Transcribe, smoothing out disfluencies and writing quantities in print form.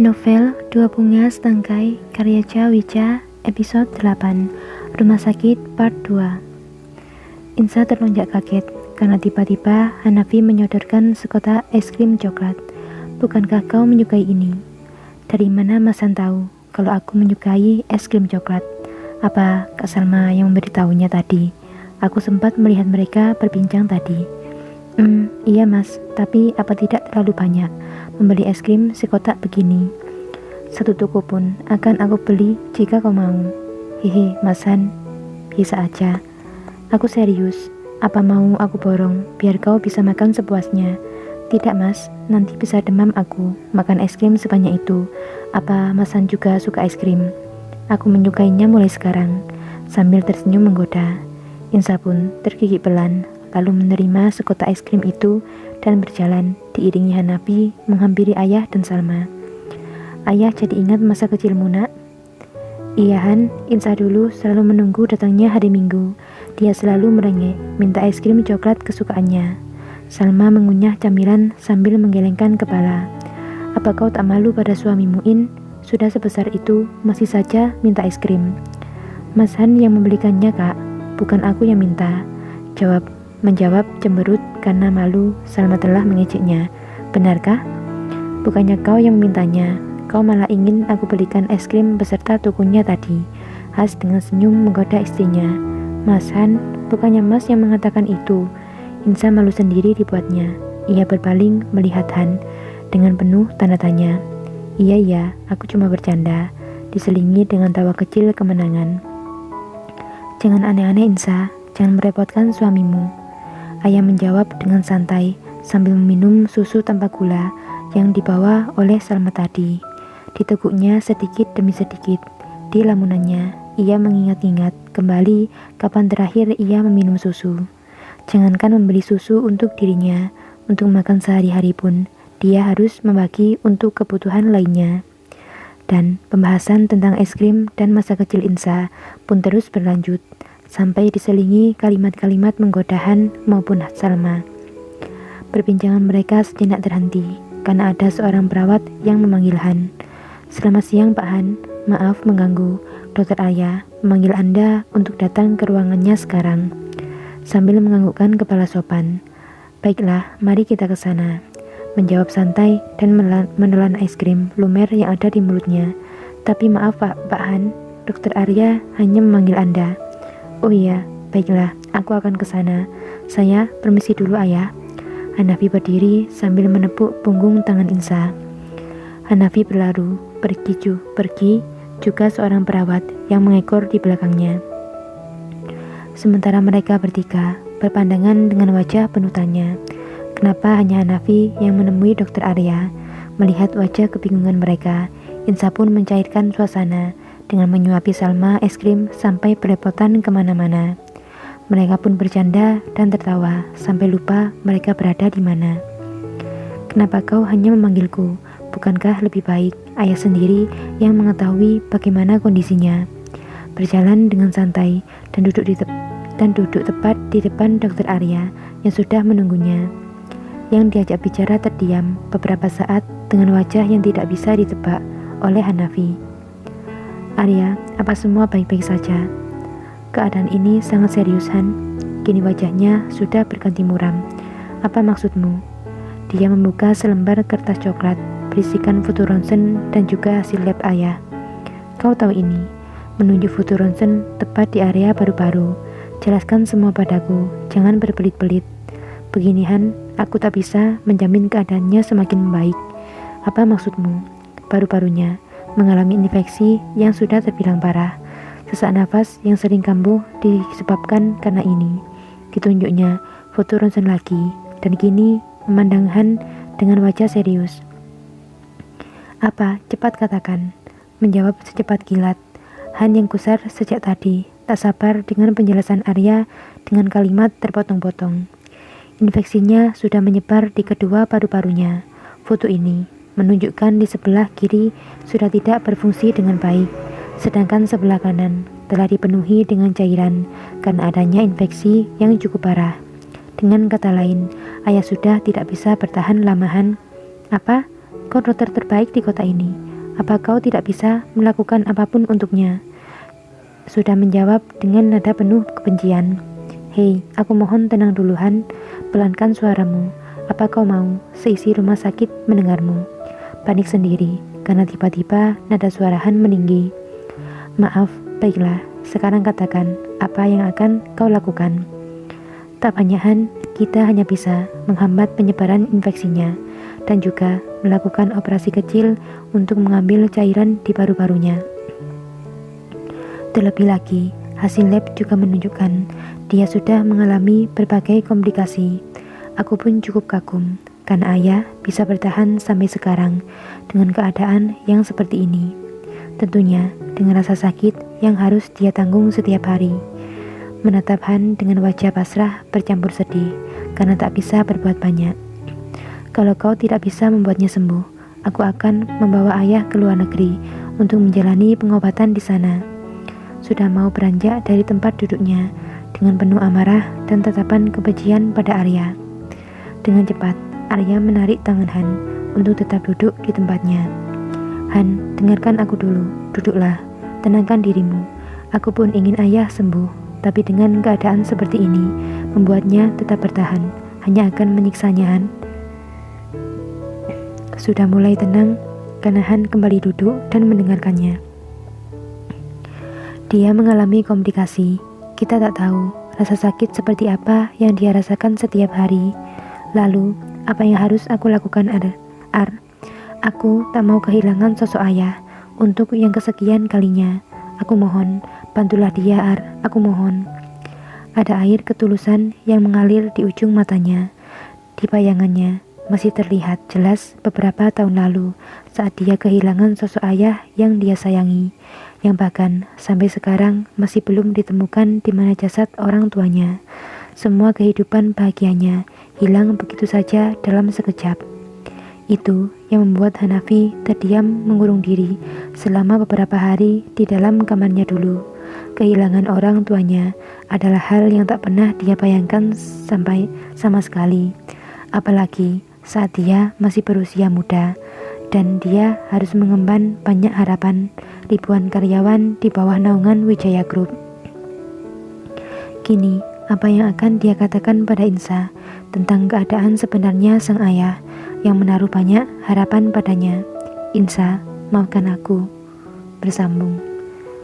Novel Dua Bunga Setangkai karya Cha Wicha, episode 8, Rumah Sakit part 2. Insa terlonjak kaget karena tiba-tiba Hanafi menyodorkan sekotak es krim coklat. Bukankah kau menyukai ini? Dari mana Masan tahu kalau aku menyukai es krim coklat? Apa Kak Salma yang memberitahunya tadi? Aku sempat melihat mereka berbincang tadi. Iya mas, tapi apa tidak terlalu banyak membeli es krim sekotak begini? Satu toko pun akan aku beli jika kau mau. Hehe, Masan, bisa aja. Aku serius. Apa mau aku borong biar kau bisa makan sepuasnya? Tidak mas, nanti bisa demam aku makan es krim sebanyak itu. Apa Masan juga suka es krim? Aku menyukainya mulai sekarang. Sambil tersenyum menggoda, Insa pun tergigit pelan, lalu menerima sekotak es krim itu dan berjalan diiringi Hanafi menghampiri ayah dan Salma. Ayah jadi ingat masa kecilmu nak? Iya Han, Insa dulu selalu menunggu datangnya hari Minggu. Dia selalu merengek minta es krim coklat kesukaannya. Salma mengunyah camilan sambil menggelengkan kepala. Apa kau tak malu pada suamimu In? Sudah sebesar itu masih saja minta es krim. Mas Han yang membelikannya kak, bukan aku yang minta. Menjawab cemberut karena malu Salma telah mengejeknya. Benarkah? Bukannya kau yang memintanya, kau malah ingin aku belikan es krim beserta tukunya tadi. Has dengan senyum menggoda istrinya. Mas Han, bukannya Mas yang mengatakan itu. Insa malu sendiri dibuatnya. Ia berpaling melihat Han dengan penuh tanda tanya. Iya, aku cuma bercanda, diselingi dengan tawa kecil kemenangan. Jangan aneh-aneh Insa, jangan merepotkan suamimu. Ayah menjawab dengan santai sambil meminum susu tanpa gula yang dibawa oleh Salma tadi. Diteguknya sedikit demi sedikit di lamunannya. Ia mengingat-ingat kembali kapan terakhir ia meminum susu. Jangankan membeli susu untuk dirinya, untuk makan sehari-hari pun dia harus membagi untuk kebutuhan lainnya. Dan pembahasan tentang es krim dan masa kecil Insa pun terus berlanjut sampai diselingi kalimat-kalimat menggodahan maupun Salma. Perbincangan mereka sejenak terhenti karena ada seorang perawat yang memanggil Han. Selamat siang Pak Han, maaf mengganggu. Dokter Arya memanggil Anda untuk datang ke ruangannya sekarang. Sambil menganggukkan kepala sopan. Baiklah, mari kita ke sana. Menjawab santai dan menelan es krim lumer yang ada di mulutnya. Tapi maaf Pak Han, Dokter Arya hanya memanggil Anda. Oh iya, baiklah, aku akan ke sana. Saya permisi dulu ayah. Hanafi berdiri sambil menepuk punggung tangan Insa. Hanafi berlalu, pergi juga seorang perawat yang mengekor di belakangnya. Sementara mereka bertiga berpandangan dengan wajah penuh tanya. Kenapa hanya Hanafi yang menemui Dokter Arya? Melihat wajah kebingungan mereka, Insa pun mencairkan suasana dengan menyuapi Salma es krim sampai belepotan kemana-mana. Mereka pun bercanda dan tertawa sampai lupa mereka berada di mana. Kenapa kau hanya memanggilku? Bukankah lebih baik ayah sendiri yang mengetahui bagaimana kondisinya? Berjalan dengan santai dan duduk tepat di depan Dokter Arya yang sudah menunggunya. Yang diajak bicara terdiam beberapa saat dengan wajah yang tidak bisa ditebak oleh Hanafi. Arya, apa semua baik-baik saja? Keadaan ini sangat serius Han. Kini wajahnya sudah berganti muram. Apa maksudmu? Dia membuka selembar kertas coklat berisikan foto ronsen dan juga hasil lab ayah. Kau tahu ini? Menunjuk foto ronsen tepat di area paru-paru. Jelaskan semua padaku, jangan berbelit-belit. Begini Han, aku tak bisa menjamin keadaannya semakin membaik. Apa maksudmu? Paru-parunya mengalami infeksi yang sudah terbilang parah. Sesak nafas yang sering kambuh disebabkan karena ini. Ditunjuknya foto ronsen lagi, dan kini memandang Han dengan wajah serius. Apa? Cepat katakan. Menjawab secepat kilat. Han yang kusar sejak tadi tak sabar dengan penjelasan Arya dengan kalimat terpotong-potong. Infeksinya sudah menyebar di kedua paru-parunya. Foto ini menunjukkan di sebelah kiri sudah tidak berfungsi dengan baik, sedangkan sebelah kanan telah dipenuhi dengan cairan karena adanya infeksi yang cukup parah. Dengan kata lain, ayah sudah tidak bisa bertahan lama Han. Apa? Kau dokter terbaik di kota ini. apa kau tidak bisa melakukan apapun untuknya? Sudah menjawab dengan nada penuh kebencian. Hei, aku mohon tenang dulu Han, pelankan suaramu. Apa kau mau seisi rumah sakit mendengarmu? Panik sendiri, karena tiba-tiba nada suara Han meninggi. Maaf, baiklah, sekarang katakan apa yang akan kau lakukan. Tak banyak Han, kita hanya bisa menghambat penyebaran infeksinya dan juga melakukan operasi kecil untuk mengambil cairan di paru-parunya. Terlebih lagi, hasil lab juga menunjukkan dia sudah mengalami berbagai komplikasi. Aku pun cukup kagum, karena ayah bisa bertahan sampai sekarang dengan keadaan yang seperti ini. Tentunya dengan rasa sakit yang harus dia tanggung setiap hari. Menatap Han dengan wajah pasrah bercampur sedih, karena tak bisa berbuat banyak. Kalau kau tidak bisa membuatnya sembuh, aku akan membawa ayah ke luar negeri untuk menjalani pengobatan di sana. Sudah mau beranjak dari tempat duduknya dengan penuh amarah dan tatapan kebencian pada Arya. Dengan cepat, Arya menarik tangan Han untuk tetap duduk di tempatnya. Han, dengarkan aku dulu, duduklah, tenangkan dirimu. Aku pun ingin ayah sembuh, tapi dengan keadaan seperti ini, membuatnya tetap bertahan, hanya akan menyiksanya Han. Sudah mulai tenang, karena Han kembali duduk dan mendengarkannya. Dia mengalami komplikasi. Kita tak tahu rasa sakit seperti apa yang dia rasakan setiap hari. Lalu, apa yang harus aku lakukan Ar? Aku tak mau kehilangan sosok ayah untuk yang kesekian kalinya. Aku mohon, bantulah dia Ar, aku mohon. Ada air ketulusan yang mengalir di ujung matanya. Di bayangannya, masih terlihat jelas beberapa tahun lalu saat dia kehilangan sosok ayah yang dia sayangi, yang bahkan sampai sekarang masih belum ditemukan di mana jasad orang tuanya. Semua kehidupan bahagianya hilang begitu saja dalam sekejap. Itu yang membuat Hanafi terdiam mengurung diri selama beberapa hari di dalam kamarnya dulu. Kehilangan orang tuanya adalah hal yang tak pernah dia bayangkan sampai sama sekali. Apalagi saat dia masih berusia muda dan dia harus mengemban banyak harapan ribuan karyawan di bawah naungan Wijaya Group. Kini, apa yang akan dia katakan pada Insa tentang keadaan sebenarnya sang ayah yang menaruh banyak harapan padanya? Insa, maafkan aku. Bersambung.